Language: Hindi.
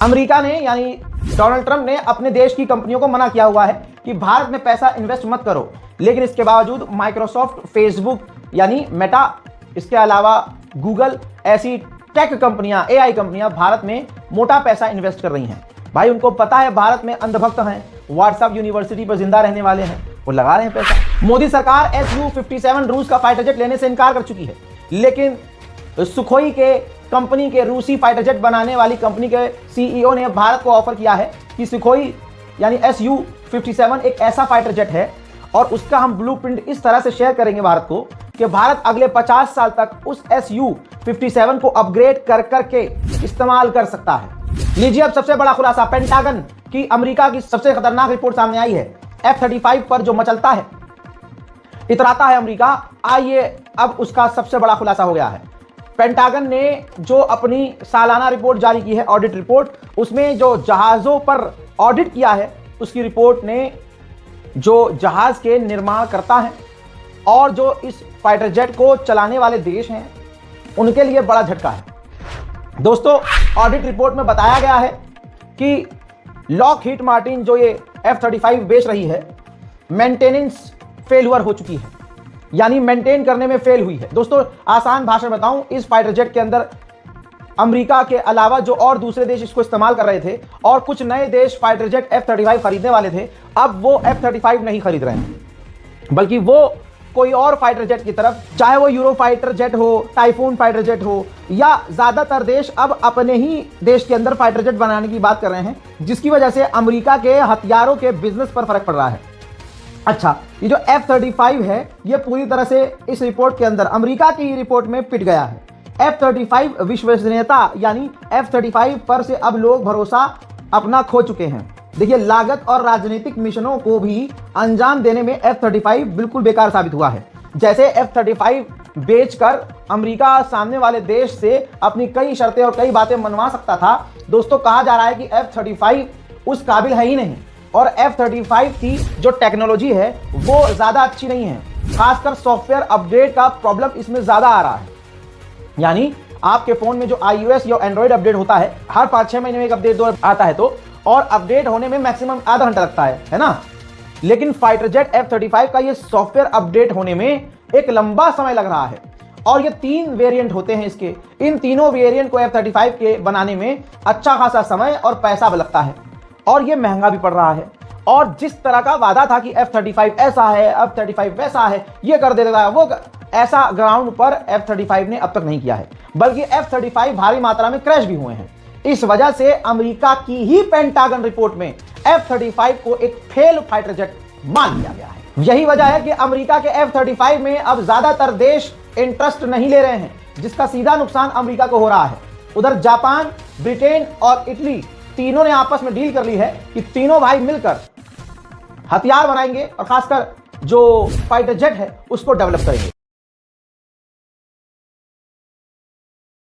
अमेरिका ने यानी डोनाल्ड ट्रंप ने अपने देश की कंपनियों को मना किया हुआ है कि भारत में पैसा इन्वेस्ट मत करो, लेकिन इसके बावजूद माइक्रोसॉफ्ट, फेसबुक यानी मेटा, इसके अलावा गूगल, ऐसी टेक कंपनियां, एआई कंपनियां भारत में मोटा पैसा इन्वेस्ट कर रही हैं। भाई उनको पता है भारत में अंधभक्त हैं, व्हाट्सएप यूनिवर्सिटी पर जिंदा रहने वाले हैं, वो लगा रहे हैं पैसा। मोदी सरकार Su-57 रूस का फाइटर जेट लेने से इनकार कर चुकी है, लेकिन सुखोई के कंपनी के रूसी फाइटर जेट बनाने वाली कंपनी के सीईओ ने भारत को ऑफर किया है कि सुखोई यानी Su-57 एक ऐसा फाइटर जेट है और उसका हम ब्लूप्रिंट इस तरह से शेयर करेंगे भारत को कि भारत अगले 50 साल तक उस Su-57 को अपग्रेड कर करके इस्तेमाल कर सकता है। लीजिए अब सबसे बड़ा खुलासा, पेंटागन की अमेरिका की सबसे खतरनाक रिपोर्ट सामने आई है। F-35 पर जो मचलता है, इतराता है अमेरिका, आइए अब उसका सबसे बड़ा खुलासा हो गया है। पेंटागन ने जो अपनी सालाना रिपोर्ट जारी की है, ऑडिट रिपोर्ट, उसमें जो जहाजों पर ऑडिट किया है, उसकी रिपोर्ट ने जो जहाज के निर्माण करता है और जो इस फाइटर जेट को चलाने वाले देश हैं, उनके लिए बड़ा झटका है। दोस्तों, ऑडिट रिपोर्ट में बताया गया है कि लॉकहीड मार्टिन जो ये F-35 बेच रही है, मेंटेनेंस फेल्यूर हो चुकी है, यानी मेंटेन करने में फेल हुई है। दोस्तों, आसान भाषा में बताऊं, इस फाइटर जेट के अंदर अमेरिका के अलावा जो और दूसरे देश इसको इस्तेमाल कर रहे थे और कुछ नए देश फाइटर जेट F-35 खरीदने वाले थे, अब वो F-35 नहीं खरीद रहे हैं, बल्कि वो कोई और फाइटर जेट की तरफ, चाहे वो यूरो फाइटर जेट हो, टाइफून फाइटर जेट हो, या ज्यादातर देश अब अपने ही देश के अंदर फाइटर जेट बनाने की बात कर रहे हैं, जिसकी वजह से अमेरिका के हथियारों के बिजनेस पर फर्क पड़ रहा है। अच्छा, ये जो F-35 है, ये पूरी तरह से इस रिपोर्ट के अंदर, अमेरिका की रिपोर्ट में पिट गया है। F-35 विश्वसनीयता यानी F-35 पर से अब लोग भरोसा अपना खो चुके हैं। देखिए, लागत और राजनीतिक मिशनों को भी अंजाम देने में F-35 बिल्कुल बेकार साबित हुआ है। जैसे F-35 बेचकर अमेरिका सामने वाले देश से अपनी कई शर्तें और कई बातें मनवा सकता था, दोस्तों कहा जा रहा है कि F-35 उस काबिल है ही नहीं, और F-35 की जो टेक्नोलॉजी है वो ज़्यादा अच्छी नहीं है। खासकर सॉफ्टवेयर अपडेट का प्रॉब्लम इसमें ज़्यादा आ रहा है। यानी आपके फ़ोन में जो iOS या एंड्रॉयड अपडेट होता है, हर 5-6 महीने में एक अपडेट आता है, तो और अपडेट होने में मैक्सिमम आधा घंटा लगता है ना। लेकिन फाइटर जेट F-35 का ये सॉफ्टवेयर अपडेट होने में एक लंबा समय लग रहा है, और ये 3 वेरिएंट होते हैं इसके। इन तीनों वेरिएंट को F-35 के बनाने में अच्छा खासा समय और पैसा लगता है, और ये महंगा भी पड़ रहा है। और जिस तरह का वादा था कि F-35 ऐसा है, F-35 वैसा है, ये कर देता है, वो ऐसा ग्राउंड पर F-35 ने अब तक नहीं किया है, बल्कि F-35 भारी मात्रा में क्रैश भी हुए हैं। इस वजह से अमेरिका की ही पेंटागन रिपोर्ट में F-35 को एक फेल फाइटर जेट मान लिया गया है। यही वजह है कि अमेरिका के F-35 में अब ज्यादातर देश इंटरेस्ट नहीं ले रहे हैं, जिसका सीधा नुकसान अमेरिका को हो रहा है। उधर जापान, ब्रिटेन और इटली तीनों ने आपस में डील कर ली है कि तीनों भाई मिलकर हथियार बनाएंगे और खासकर जो फाइटर जेट है उसको डेवलप करेंगे।